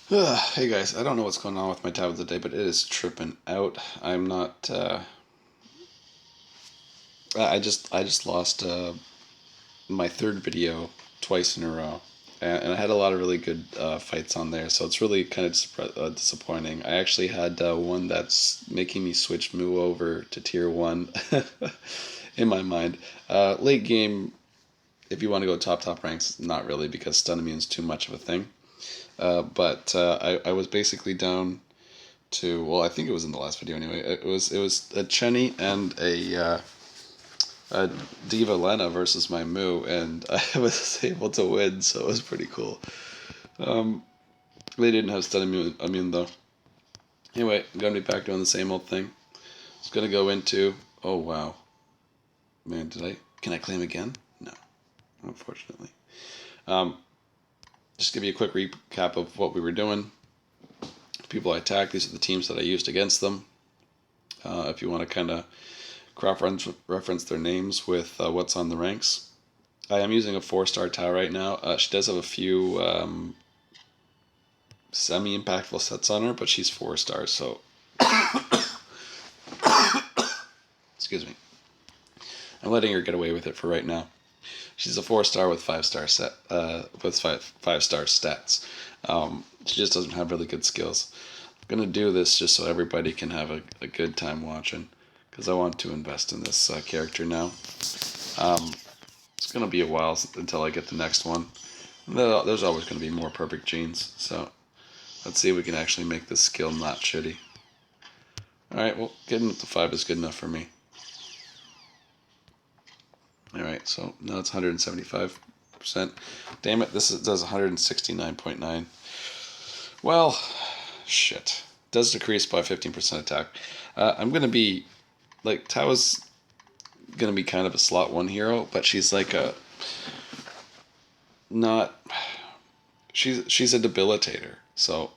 Hey guys, I don't know what's going on with my tablet today, but it is tripping out. I'm not. I just lost my third video twice in a row, and I had a lot of really good fights on there, so it's really kind of disappointing. I actually had one that's making me switch Moo over to tier one in my mind. Late game, if you want to go top ranks, not really because stun immune's too much of a thing. But I was basically down to, well, I think it was in the last video anyway. It was a Chenny and a Diva Lena versus my Moo, and I was able to win, so it was pretty cool. Um, they didn't have stun immune though. Anyway, I'm gonna be back doing the same old thing. It's gonna go into. Oh wow, man, can I claim again? No, unfortunately. Um, just give you a quick recap of what we were doing. People I attacked. These are the teams that I used against them. If you want to kind of cross-reference their names with what's on the ranks. I am using a 4-star Tau right now. She does have a few semi-impactful sets on her, but she's 4 stars, so excuse me. I'm letting her get away with it for right now. She's a 4-star with 5-star set with five-star stats. She just doesn't have really good skills. I'm gonna do this just so everybody can have a good time watching, because I want to invest in this character now. It's gonna be a while until I get the next one. There's always gonna be more perfect genes, so let's see if we can actually make this skill not shitty. Alright, well, getting up to 5 is good enough for me. Alright, so now it's 175%. Damn it, does 169.9. Well, shit. Does decrease by 15% attack. I'm gonna be, like, Tao's gonna be kind of a slot 1 hero, but she's like a, not, she's a debilitator, so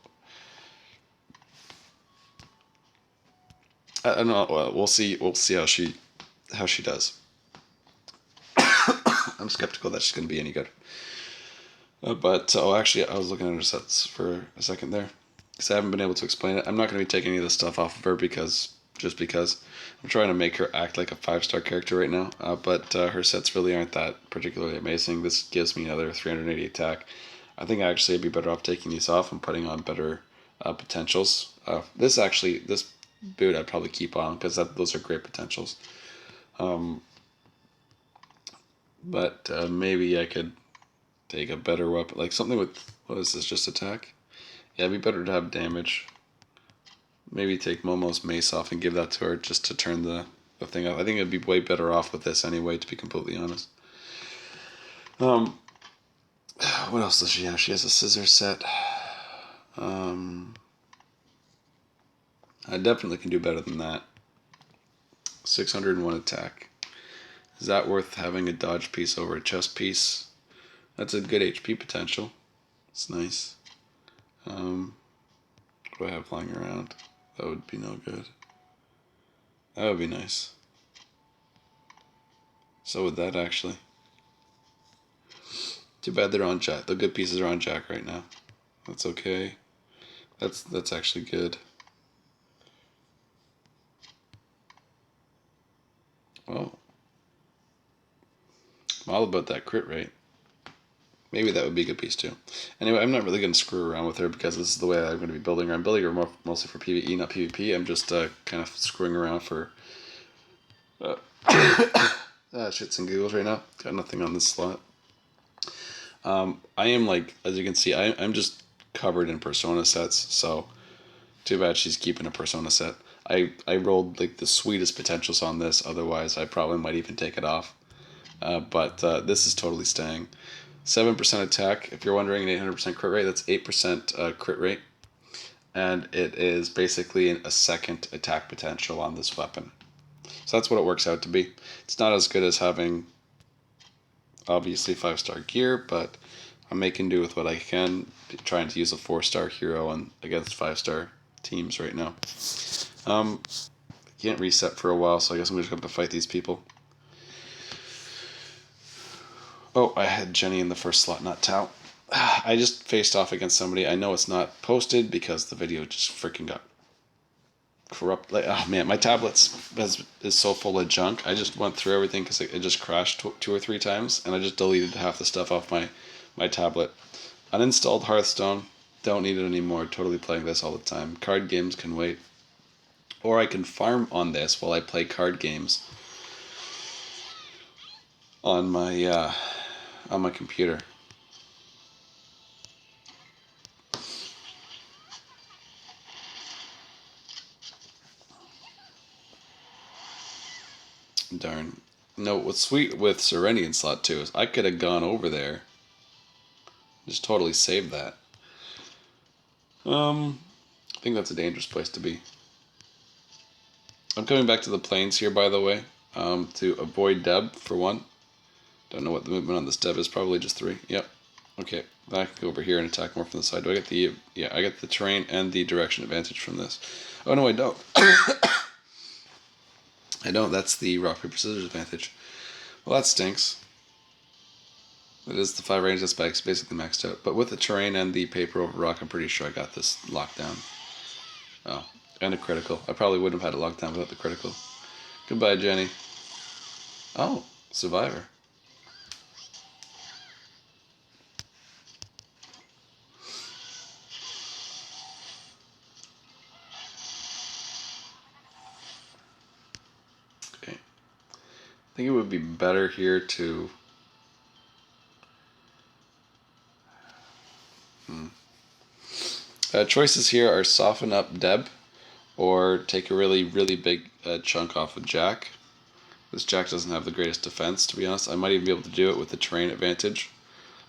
I don't know. Well, we'll see how she does. I'm skeptical that she's going to be any good. Actually, I was looking at her sets for a second there, because I haven't been able to explain it. I'm not going to be taking any of the stuff off of her because I'm trying to make her act like a 5-star character right now. But her sets really aren't that particularly amazing. This gives me another 380 attack. I think actually I'd be better off taking these off and putting on better potentials. This boot I'd probably keep on because those are great potentials. But maybe I could take a better weapon, like something with, what is this, just attack? Yeah, it'd be better to have damage. Maybe take Momo's mace off and give that to her just to turn the thing up. I think it'd be way better off with this anyway, to be completely honest. What else does she have? She has a scissor set. I definitely can do better than that. 601 attack. Is that worth having a dodge piece over a chest piece? That's a good HP potential. It's nice. What do I have flying around? That would be no good. That would be nice. So would that, actually. Too bad they're on Jack. The good pieces are on Jack right now. That's okay. That's actually good. Well, I'm all about that crit rate. Maybe that would be a good piece too. Anyway, I'm not really going to screw around with her because this is the way I'm going to be building her. I'm building her mostly for PvE, not PvP. I'm just kind of screwing around for shits and giggles right now. Got nothing on this slot. I am, like, as you can see, I'm just covered in persona sets, so too bad she's keeping a persona set. I rolled like the sweetest potentials on this, otherwise I probably might even take it off. But this is totally staying. 7% attack, if you're wondering, an 800% crit rate, that's 8% crit rate. And it is basically a second attack potential on this weapon. So that's what it works out to be. It's not as good as having, obviously, 5-star gear, but I'm making do with what I can, trying to use a 4-star hero against 5-star teams right now. Can't reset for a while, so I guess I'm just going to have to fight these people. Oh, I had Jenny in the first slot, not Tao. I just faced off against somebody. I know it's not posted because the video just freaking got corrupt. Like, oh man, my is so full of junk. I just went through everything because it just crashed 2 or 3 times, and I just deleted half the stuff off my tablet. Uninstalled Hearthstone. Don't need it anymore. Totally playing this all the time. Card games can wait. Or I can farm on this while I play card games on my computer. Darn. No, what's sweet with Serenian slot 2 is I could have gone over there. Just totally saved that. I think that's a dangerous place to be. I'm coming back to the plains here, by the way, to avoid Deb, for one. Don't know what the movement on this Deb is. Probably just 3. Yep. Okay. Then I can go over here and attack more from the side. Do I get the... Yeah, I get the terrain and the direction advantage from this. Oh, no, I don't. I don't. That's the rock, paper, scissors advantage. Well, that stinks. It is the 5 range that's basically maxed out. But with the terrain and the paper over rock, I'm pretty sure I got this locked down. Oh, and a critical. I probably wouldn't have had it locked down without the critical. Goodbye, Jenny. Oh, Survivor. Okay. I think it would be better here to... choices here are soften up Deb or take a really, really big chunk off of Jack. This Jack doesn't have the greatest defense, to be honest. I might even be able to do it with the terrain advantage.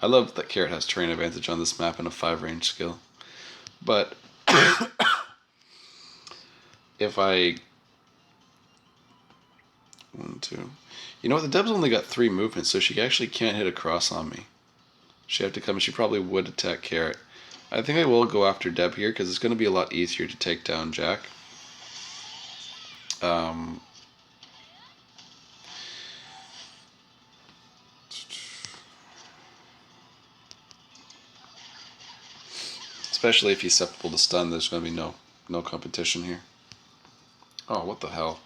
I love that Carrot has terrain advantage on this map and a 5 range skill. But if I... 1, 2... You know what? The Deb's only got 3 movements, so she actually can't hit a cross on me. She'd have to come. She probably would attack Carrot. I think I will go after Deb here because it's going to be a lot easier to take down Jack. Especially if he's susceptible to stun, there's going to be no competition here. Oh, what the hell?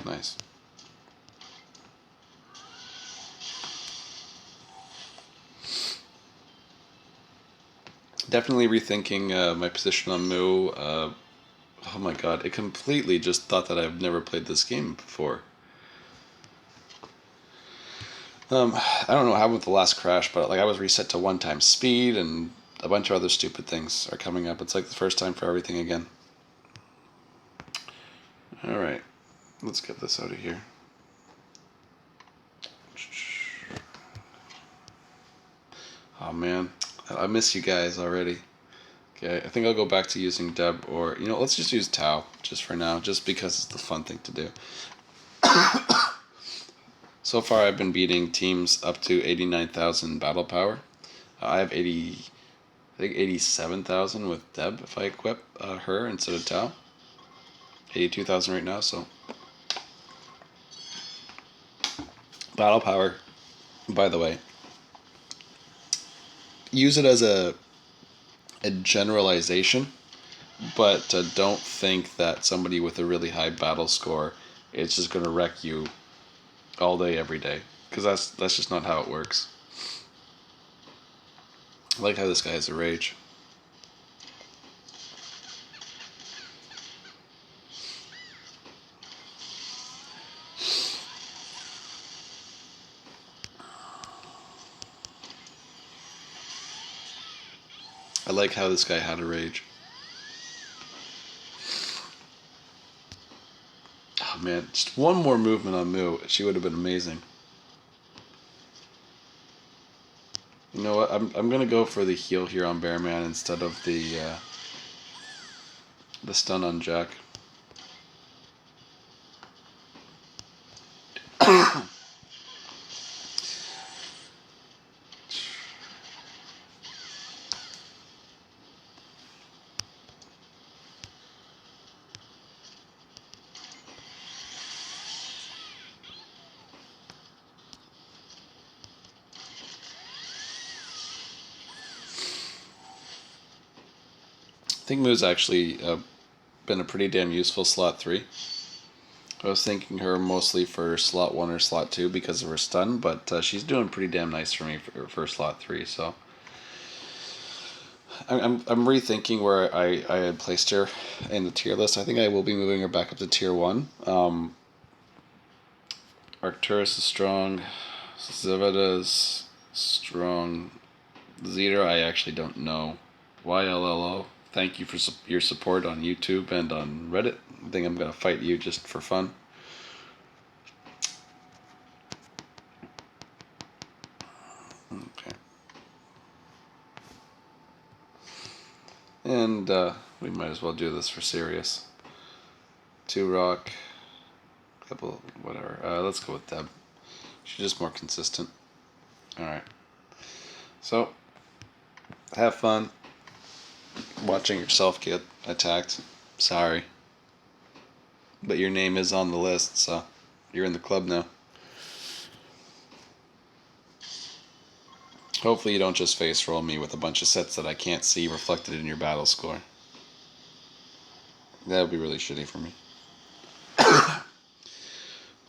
Nice. Definitely rethinking my position on Moo. Oh my god, it completely just thought that I've never played this game before. I don't know what happened with the last crash, but like I was reset to 1 time speed and a bunch of other stupid things are coming up. It's like the first time for everything again. Alright, let's get this out of here. Oh man, I miss you guys already. Okay, I think I'll go back to using Deb or, let's just use Tau just for now, just because it's the fun thing to do. So far I've been beating teams up to 89,000 battle power. I have 87,000 with Deb if I equip her instead of Tau. 82,000 right now, so. Battle power, by the way, use it as a generalization, but don't think that somebody with a really high battle score is just going to wreck you all day, every day, because that's just not how it works. I like how this guy has a rage. I like how this guy had a rage. Oh man, just one more movement on Moo, she would have been amazing. You know what? I'm gonna go for the heal here on Bearman instead of the stun on Jack. think Moo's actually been a pretty damn useful slot 3. I was thinking her mostly for slot 1 or slot 2 because of her stun, but she's doing pretty damn nice for me for slot 3, so... I'm rethinking where I had placed her in the tier list. I think I will be moving her back up to tier 1. Arcturus is strong. Zeveda is strong. Zeta, I actually don't know. YLLO, thank you for your support on YouTube and on Reddit. I think I'm going to fight you just for fun. Okay. And we might as well do this for serious. 2 rock. Couple, whatever. Let's go with Deb. She's just more consistent. Alright. So, have fun watching yourself get attacked. Sorry. But your name is on the list, so you're in the club now. Hopefully you don't just face roll me with a bunch of sets that I can't see reflected in your battle score. That would be really shitty for me.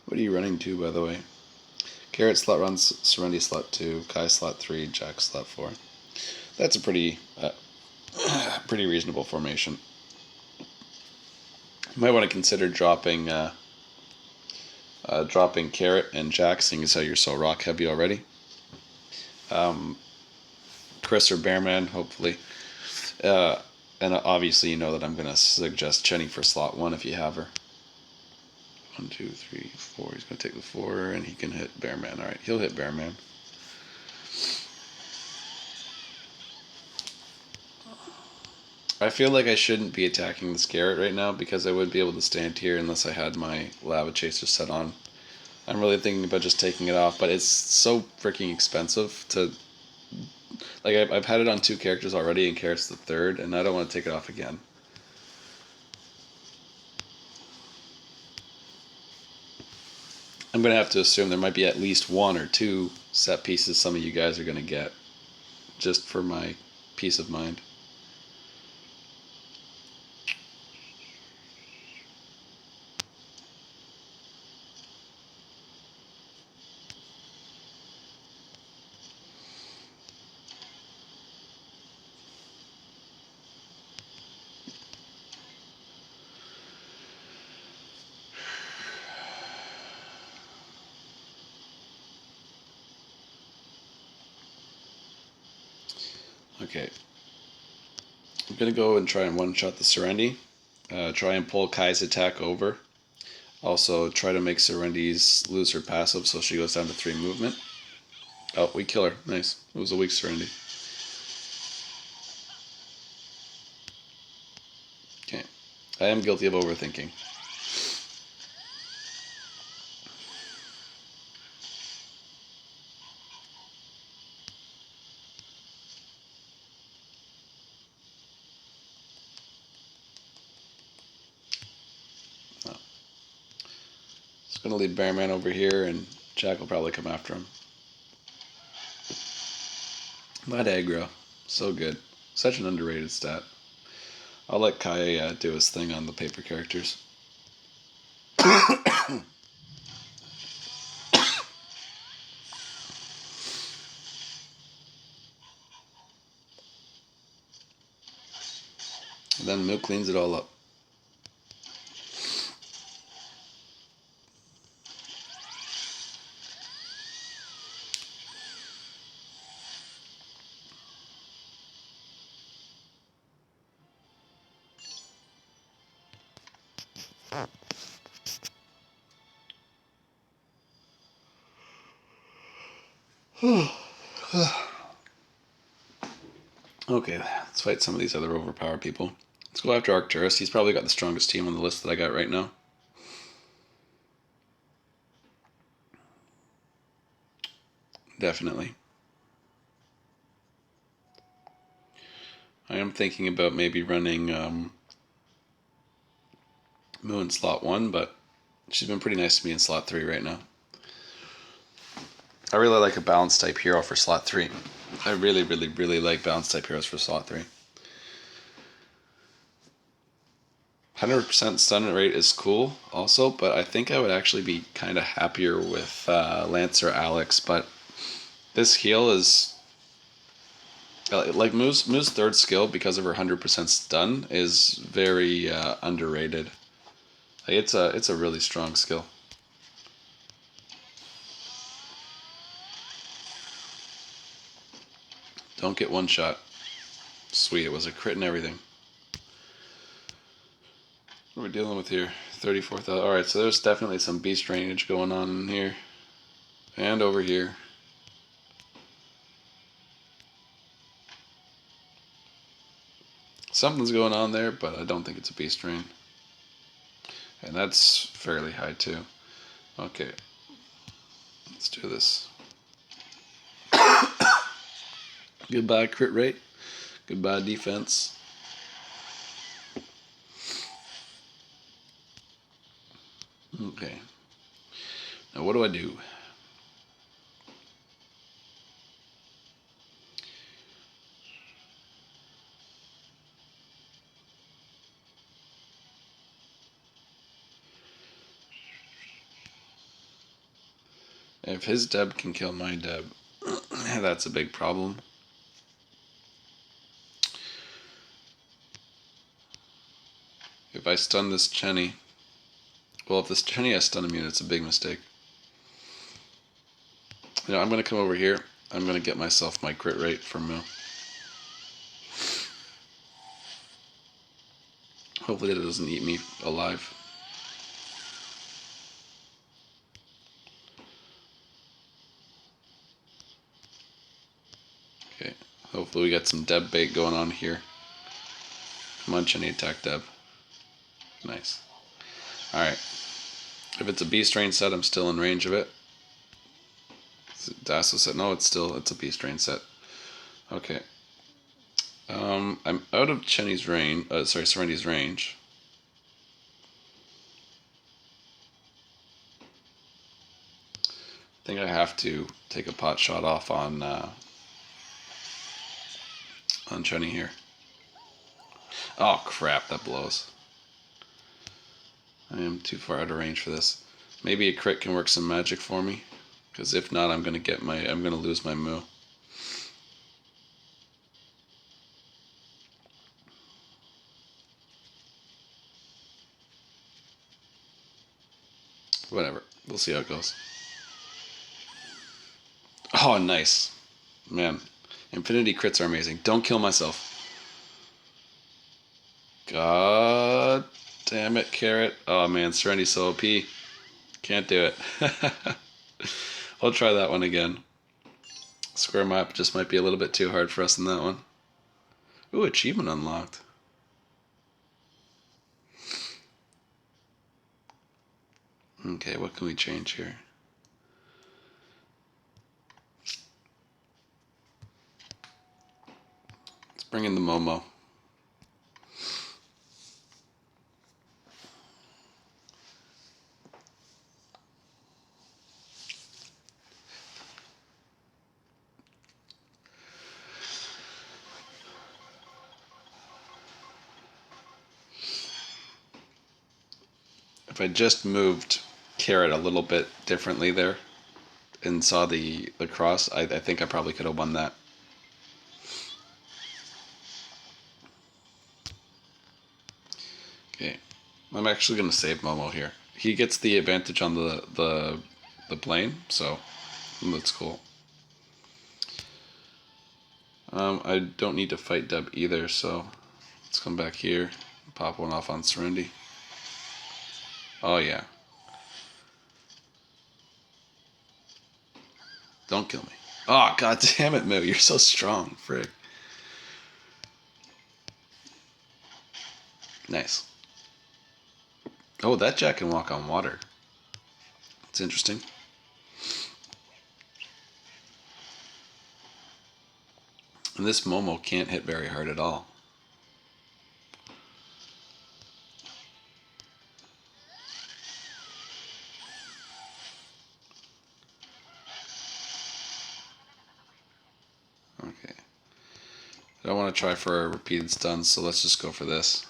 What are you running to, by the way? Carrot slot runs, Serenity slot 2, Kai slot 3, Jack slot 4. That's a pretty reasonable formation. You might want to consider dropping Carrot and Jack, seeing as how you're so rock heavy already. Chris or Bearman, hopefully. And obviously you know that I'm going to suggest Chenny for slot 1 if you have her. 1, 2, 3, 4. He's going to take the 4, and he can hit Bearman. Alright, he'll hit Bearman. I feel like I shouldn't be attacking this Garrett right now because I wouldn't be able to stand here unless I had my Lava Chaser set on. I'm really thinking about just taking it off, but it's so freaking expensive to... Like, I've had it on 2 characters already, and Carrot's the 3rd, and I don't want to take it off again. I'm going to have to assume there might be at least 1 or 2 set pieces some of you guys are going to get, just for my peace of mind. Okay. I'm going to go and try and one-shot the Serenity. Try and pull Kai's attack over. Also, try to make Serenity's lose her passive so she goes down to 3 movement. Oh, we kill her. Nice. It was a weak Serenity. Okay. I am guilty of overthinking. Going to lead Bearman over here, and Jack will probably come after him. That aggro. So good. Such an underrated stat. I'll let Kai do his thing on the paper characters. And then Moo cleans it all up. Okay, let's fight some of these other overpowered people. Let's go after Arcturus. He's probably got the strongest team on the list that I got right now. Definitely. I am thinking about maybe running Moo in slot 1, but she's been pretty nice to me in slot 3 right now. I really like a balanced type hero for slot 3. I really, really, really like balanced type heroes for slot 3. 100% stun rate is cool also, but I think I would actually be kind of happier with Lancer Alex. But this heal is like Moo's third skill, because of her 100% stun, is very underrated. Like, it's a really strong skill. Don't get one shot. Sweet, it was a crit and everything. What are we dealing with here? 34,000. Alright, so there's definitely some beast drainage going on in here. And over here. Something's going on there, but I don't think it's a beast drain. And that's fairly high too. Okay. Let's do this. Goodbye crit rate. Goodbye defense. Okay. Now what do I do? If his Deb can kill my Deb, that's a big problem. If I stun this Chenny, well, if this Chenny has stun immune, it's a big mistake. You know, I'm going to come over here. I'm going to get myself my crit rate from Moo. Hopefully it doesn't eat me alive. Okay, hopefully we got some Deb bait going on here. Come on, Chenny, attack Deb. Nice. Alright. If it's a beast drain set, I'm still in range of it. Dasso set, no, it's a beast drain set. Okay. I'm out of Chenny's range. Serenity's range. I think I have to take a pot shot off on Chenny here. Oh crap, that blows. I am too far out of range for this. Maybe a crit can work some magic for me, because if not, I'm gonna lose my Moo. Whatever. We'll see how it goes. Oh, nice. Man, infinity crits are amazing. Don't kill myself. God damn it, Carrot. Oh man, Serenity's so OP. Can't do it. I'll try that one again. Square map just might be a little bit too hard for us in that one. Ooh, achievement unlocked. Okay, what can we change here? Let's bring in the Momo. If I just moved Carrot a little bit differently there and saw the cross, I think I probably could have won that. Okay, I'm actually going to save Momo here. He gets the advantage on the plane, so that's cool. I don't need to fight Deb either, so let's come back here and pop one off on Serenity. Oh yeah. Don't kill me. Oh god damn it, Moo, you're so strong, frick. Nice. Oh, that Jack can walk on water. It's interesting. And this Momo can't hit very hard at all. Okay. I don't want to try for a repeated stun, so let's just go for this.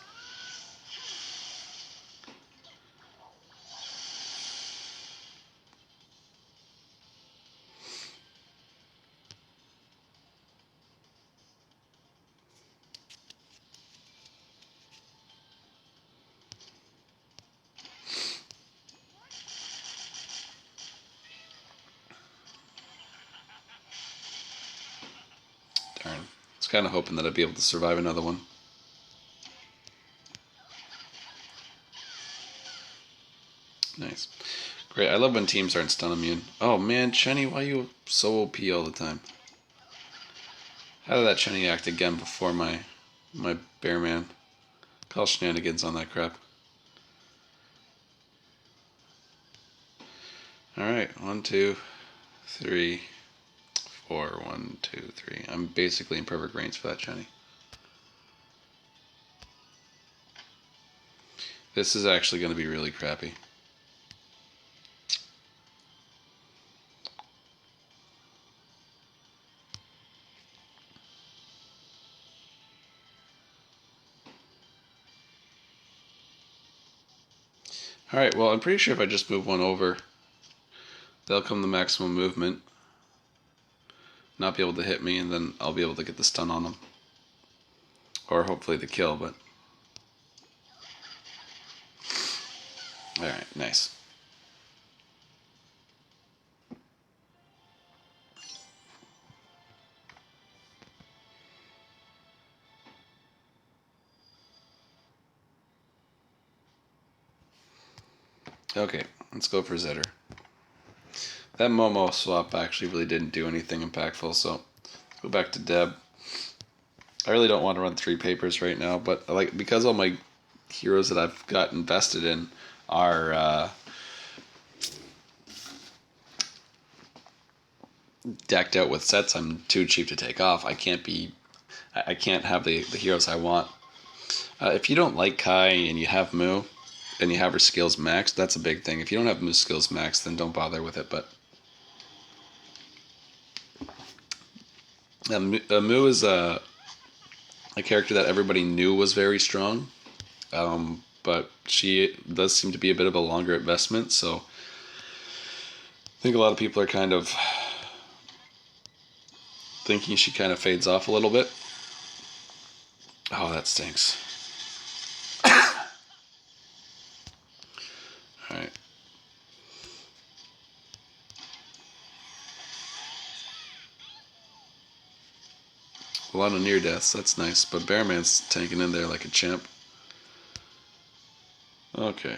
kind of hoping that I'd be able to survive another one. Nice. Great. I love when teams aren't stun immune. Oh man, Chenny, why are you so OP all the time? How did that Chenny act again before my bear man? Call shenanigans on that crap. Alright, 1, 2, 3, 4. 1, 2, 3. I'm basically in perfect range for that Chenny. This is actually going to be really crappy. Alright, well, I'm pretty sure if I just move one over, they'll come the maximum movement, not be able to hit me, and then I'll be able to get the stun on them. Or hopefully the kill, but... Alright, nice. Okay, let's go for Zetter. That Momo swap actually really didn't do anything impactful, so let's go back to Deb. I really don't want to run 3 papers right now, but because all my heroes that I've got invested in are decked out with sets I'm too cheap to take off. I can't have the heroes I want. If you don't like Kai and you have Moo and you have her skills maxed, that's a big thing. If you don't have Moo's skills maxed, then don't bother with it. But Moo is a character that everybody knew was very strong, but she does seem to be a bit of a longer investment, so I think a lot of people are kind of thinking she kind of fades off a little bit. Oh, that stinks. Alright. A lot of near deaths, that's nice, but Bearman's tanking in there like a champ. Okay.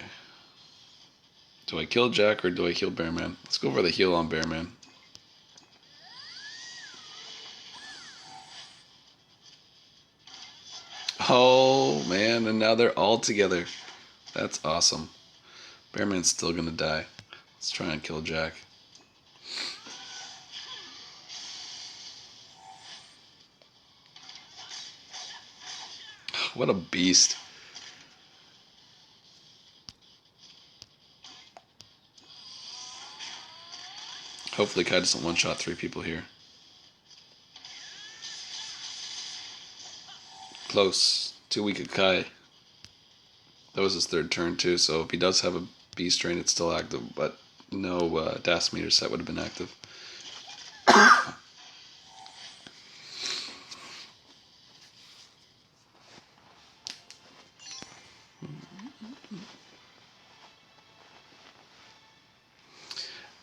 Do I kill Jack or do I heal Bearman? Let's go for the heal on Bearman. Oh man, and now they're all together. That's awesome. Bearman's still gonna die. Let's try and kill Jack. What a beast. Hopefully Kai doesn't one-shot 3 people here. Close. Too weak at Kai. That was his 3rd turn too, so if he does have a beast drain, it's still active, but no DAS meter set would have been active.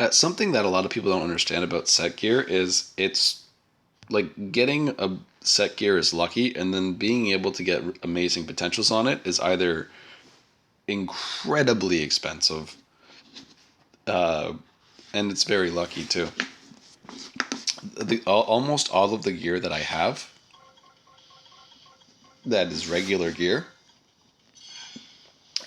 Something that a lot of people don't understand about set gear is it's like getting a set gear is lucky, and then being able to get amazing potentials on it is either incredibly expensive, and it's very lucky too. Almost all of the gear that I have that is regular gear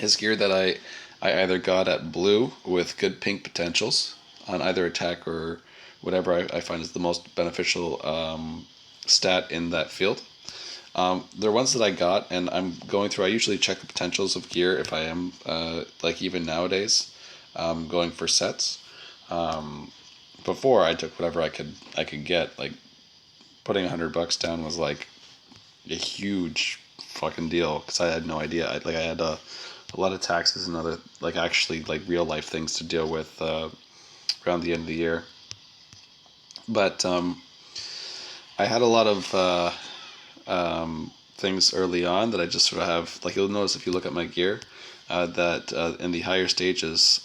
is gear that I either got at blue with good pink potentials on either attack or whatever I find is the most beneficial stat in that field. They're ones that I got, and I'm going through. I usually check the potentials of gear if I am like even nowadays going for sets. Before I took whatever I could get. Like putting $100 down was like a huge fucking deal because I had no idea. I had a lot of taxes and other actually real life things to deal with around the end of the year. But I had a lot of things early on that I just sort of have, you'll notice if you look at my gear, that in the higher stages,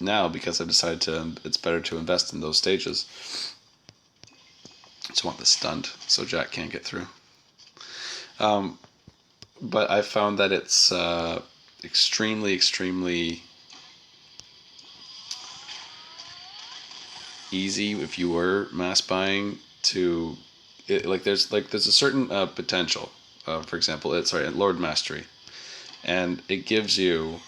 now because I've decided it's better to invest in those stages, Just want this stunned so Jack can't get through. But I found that it's extremely, extremely easy if you were mass buying to there's a certain potential. For example, it's Lord Mastery, and it gives you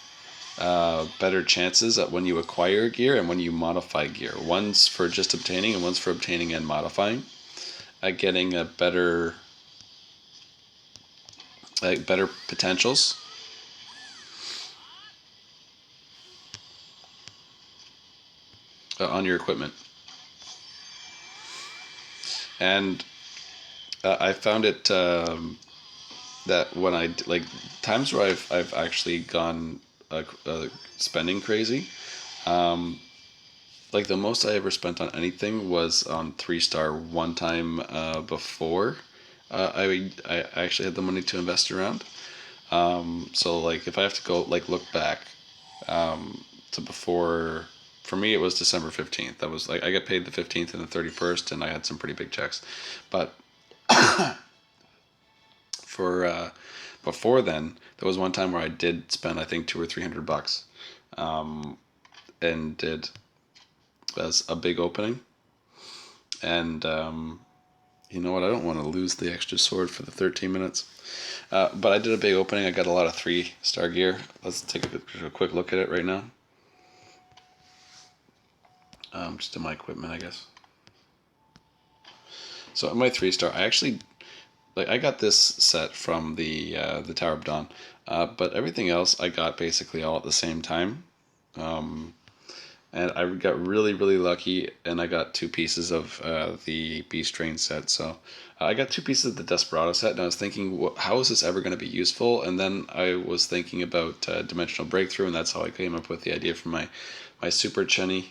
better chances at when you acquire gear and when you modify gear. One's for just obtaining and one's for obtaining and modifying. Getting a better potentials. On your equipment. And I found it that when I like times where I've actually gone spending crazy. Like the most I ever spent on anything was on 3-star one time before I actually had the money to invest around. So like if I have to go like look back to before, for me it was December 15th. That was like I get paid the 15th and the 31st, and I had some pretty big checks. But for before then, there was one time where I did spend I think 200 or 300 bucks, and did as a big opening. And you know what? I don't want to lose the extra sword for the 13 minutes. But I did a big opening. I got a lot of 3-star gear. Let's take a quick look at it right now. Just in my equipment, I guess. So in my 3-star, I actually I got this set from the Tower of Dawn, but everything else I got basically all at the same time. And I got really, really lucky, and I got 2 pieces of the Beast Train set. So I got 2 pieces of the Desperado set, and I was thinking, how is this ever going to be useful? And then I was thinking about Dimensional Breakthrough, and that's how I came up with the idea for my Super Chenny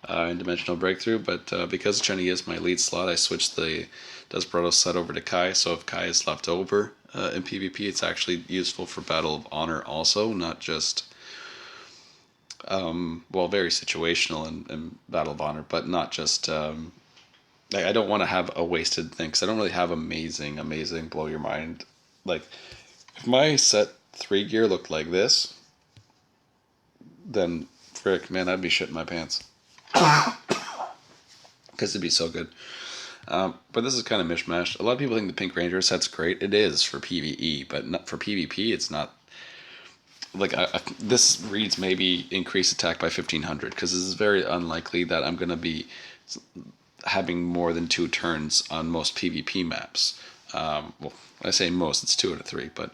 in Dimensional Breakthrough. But because Chenny is my lead slot, I switched the Desperado set over to Kai. So if Kai is left over in PvP, it's actually useful for Battle of Honor also, not just very situational in Battle of Honor, but not just. I don't want to have a wasted thing because I don't really have amazing blow your mind. Like, if my set 3 gear looked like this, then frick, man, I'd be shitting my pants because it'd be so good. But this is kind of mishmashed. A lot of people think the Pink Ranger set's great. It is for PvE, but not for PvP. It's not. Like this reads maybe increase attack by 1500 because this is very unlikely that I'm going to be having more than 2 turns on most PvP maps. I say most, it's 2 out of 3, but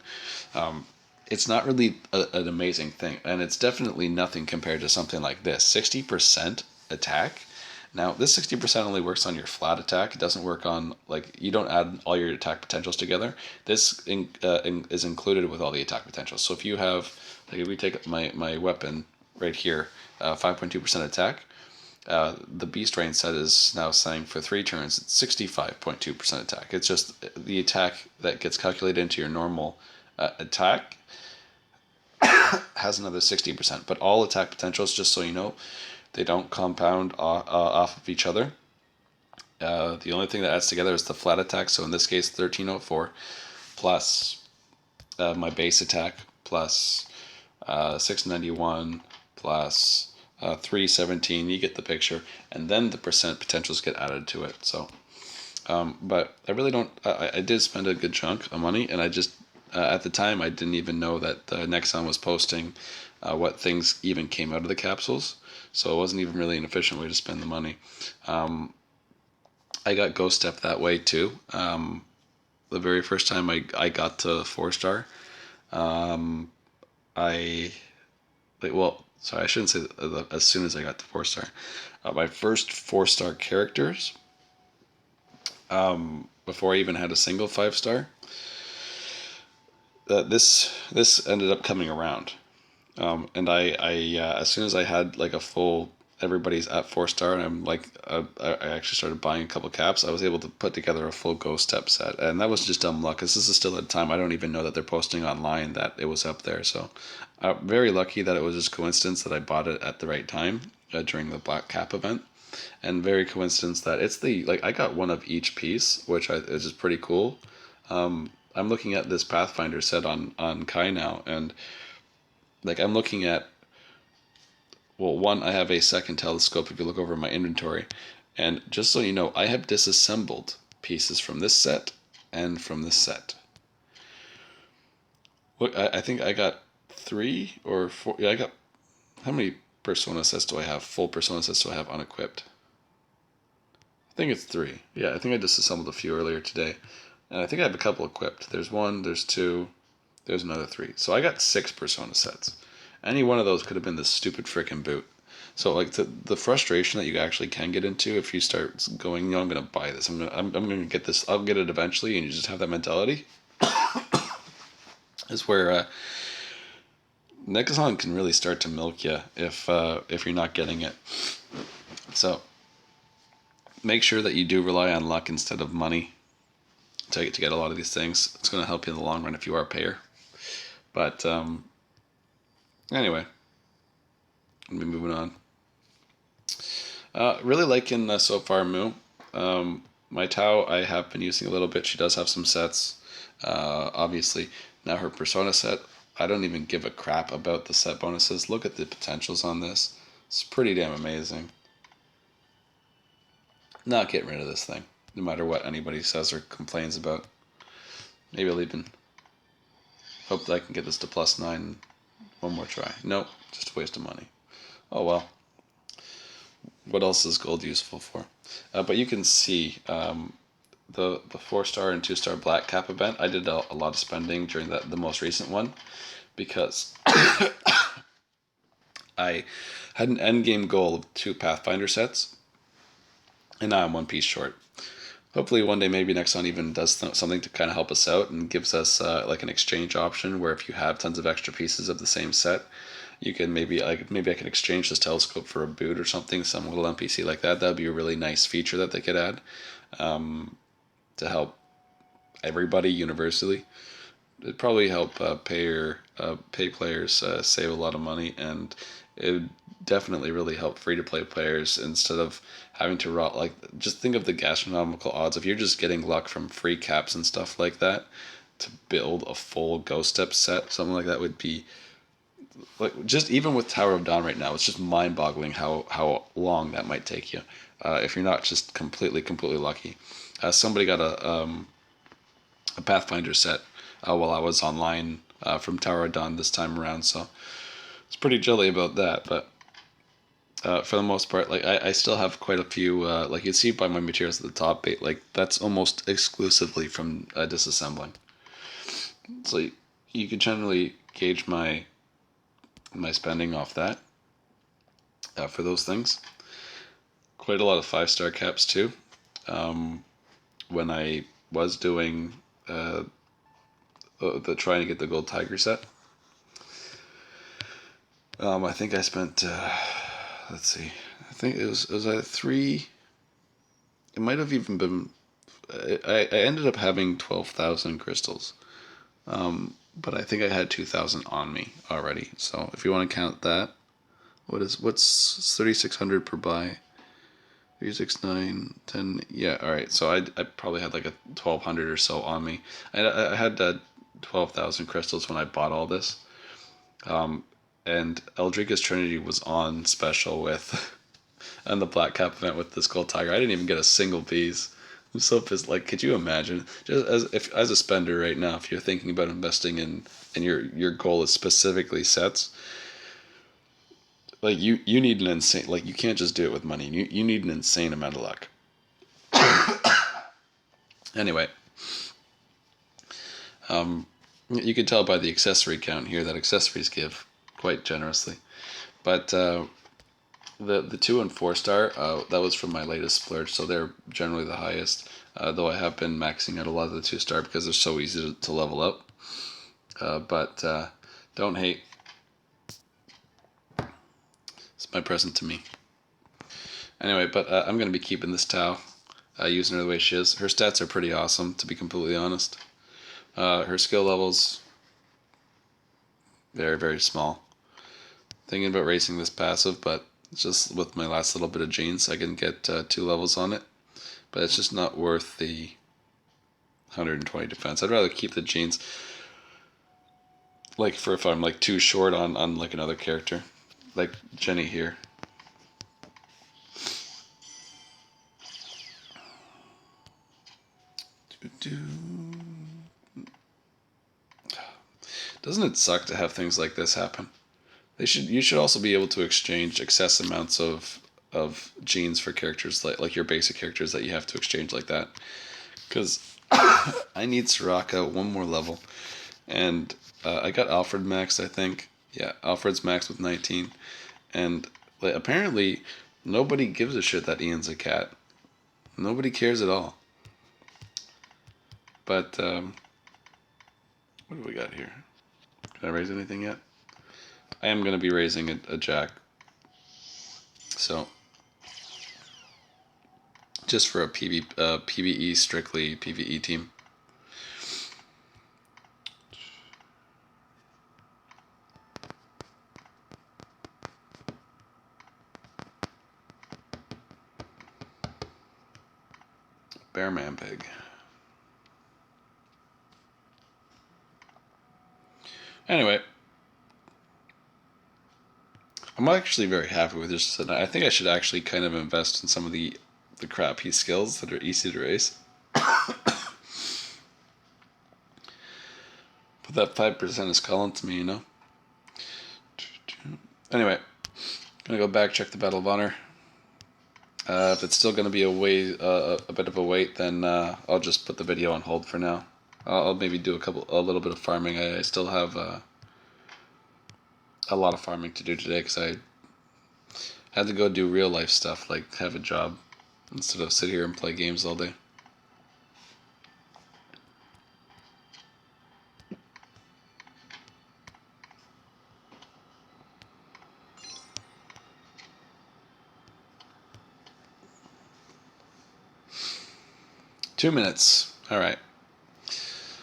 it's not really an amazing thing, and it's definitely nothing compared to something like this. 60% attack. Now, this 60% only works on your flat attack. It doesn't work on, like, you don't add all your attack potentials together. This is included with all the attack potentials. So if you have, like, if we take my weapon right here, 5.2% attack, the Beast Rain set is now saying for 3 turns, it's 65.2% attack. It's just the attack that gets calculated into your normal attack has another 60%. But all attack potentials, just so you know, they don't compound off of each other. The only thing that adds together is the flat attack. So in this case, 1304 plus my base attack plus 691 plus 317. You get the picture. And then the percent potentials get added to it. So, but I really don't. I did spend a good chunk of money, and I just at the time I didn't even know that Nexon was posting what things even came out of the capsules. So it wasn't even really an efficient way to spend the money. I got Ghost Step that way too. The very first time I got to 4-star, I sorry, I shouldn't say as soon as I got to 4-star. My first 4-star characters, before I even had a single 5-star, this ended up coming around. And I as soon as I had like a full, everybody's at 4-star, and I'm like, I actually started buying a couple caps. I was able to put together a full Ghost Step set, and that was just dumb luck. Because this is still at a time I don't even know that they're posting online that it was up there. So, very lucky that it was just coincidence that I bought it at the right time during the Black Cap event. and very coincidence that it's the like I got one of each piece, which is just pretty cool. I'm looking at this Pathfinder set on Kai now, and like I'm looking at, well, one, I have a second telescope if you look over my inventory, and just so you know, I have disassembled pieces from this set and from this set. Look, I think I got 3 or 4. Yeah, I got, how many Persona sets do I have? Full Persona sets do I have unequipped? I think it's 3. Yeah, I think I disassembled a few earlier today, and I think I have a couple equipped. There's 1, there's 2, there's another 3. So I got 6 Persona sets. Any one of those could have been this stupid freaking boot. So like the frustration that you actually can get into if you start going, I'm gonna buy this. I'm gonna get this. I'll get it eventually, and you just have that mentality. Is where Nexon can really start to milk you if you're not getting it. So make sure that you do rely on luck instead of money to get a lot of these things. It's going to help you in the long run if you are a payer. But anyway, let me moving on. Really liking so far Moo. My Tao I have been using a little bit. She does have some sets. Obviously, now her Persona set. I don't even give a crap about the set bonuses. Look at the potentials on this. It's pretty damn amazing. Not getting rid of this thing, no matter what anybody says or complains about. Maybe I'll even hope that I can get this to +9 one more try. Nope, just a waste of money. Oh well. What else is gold useful for? But you can see the 4-star and 2-star black cap event. I did a lot of spending during the most recent one because I had an end game goal of 2 Pathfinder sets, and now I'm 1 piece short. Hopefully one day maybe Nexon even does something to kind of help us out and gives us like an exchange option where if you have tons of extra pieces of the same set, you can maybe I can exchange this telescope for a boot or something, some little NPC like that. That would be a really nice feature that they could add to help everybody universally. It'd probably help pay players save a lot of money, and it would definitely really help free to play players instead of having to rot. Like, just think of the gastronomical odds if you're just getting luck from free caps and stuff like that. To build a full Ghost Step set, something like that would be like, just even with Tower of Dawn right now, it's just mind boggling how long that might take you if you're not just completely lucky. Somebody got a Pathfinder set while I was online from Tower of Dawn this time around, so it's pretty jelly about that. But for the most part, like I still have quite a few. Like you see by my materials at the top, like that's almost exclusively from disassembling. So you can generally gauge my spending off that for those things. Quite a lot of 5-star caps too. When I was doing the trying to get the gold tiger set. I think I spent. Let's see. I think it was either 3. It might have even been. I ended up having 12,000 crystals, but I think I had 2,000 on me already. So if you want to count that, what's 3,600 per buy? 3, 6, 9, 10. Yeah, all right. So I probably had like a 1,200 or so on me. I had 12,000 crystals when I bought all this. And Eldrika's Trinity was on special with on the Black Cap event with this gold tiger. I didn't even get a single piece. I'm so pissed. Like, could you imagine? Just as a spender right now, if you're thinking about investing in and your goal is specifically sets, like you need an insane, like you can't just do it with money. You need an insane amount of luck. Anyway, you can tell by the accessory count here that accessories give quite generously. But the 2 and 4-star, that was from my latest splurge, so they're generally the highest. Though I have been maxing out a lot of the 2-star because they're so easy to level up. But don't hate. It's my present to me. Anyway, but I'm going to be keeping this Tau, using her the way she is. Her stats are pretty awesome, to be completely honest. Her skill levels, very, very small. Thinking about racing this passive, but just with my last little bit of genes, I can get 2 levels on it, but it's just not worth the 120 defense. I'd rather keep the genes, like for if I'm like too short on like another character, like Jenny here. Doesn't it suck to have things like this happen? You should also be able to exchange excess amounts of genes for characters like your basic characters that you have to exchange like that. Because I need Soraka one more level, and I got Alfred maxed, I think. Yeah, Alfred's maxed with 19, and like, apparently nobody gives a shit that Ian's a cat. Nobody cares at all. But what do we got here? Can I raise anything yet? I am going to be raising a Jack. So, just for a PvE, strictly PvE team. Bearman Pig. Anyway, I'm actually very happy with this. And I think I should actually kind of invest in some of the crappy skills that are easy to raise. But that 5% is calling to me, you know? Anyway, gonna go back, check the Battle of Honor. If it's still gonna be a bit of a wait, then I'll just put the video on hold for now. I'll maybe do a little bit of farming. I still have a lot of farming to do today because I had to go do real life stuff, like have a job, instead of sit here and play games all day. Two minutes. All right.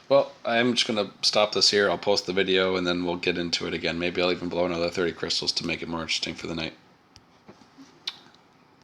Well, I'm just going to stop this here. I'll post the video and then we'll get into it again. Maybe I'll even blow another 30 crystals to make it more interesting for the night.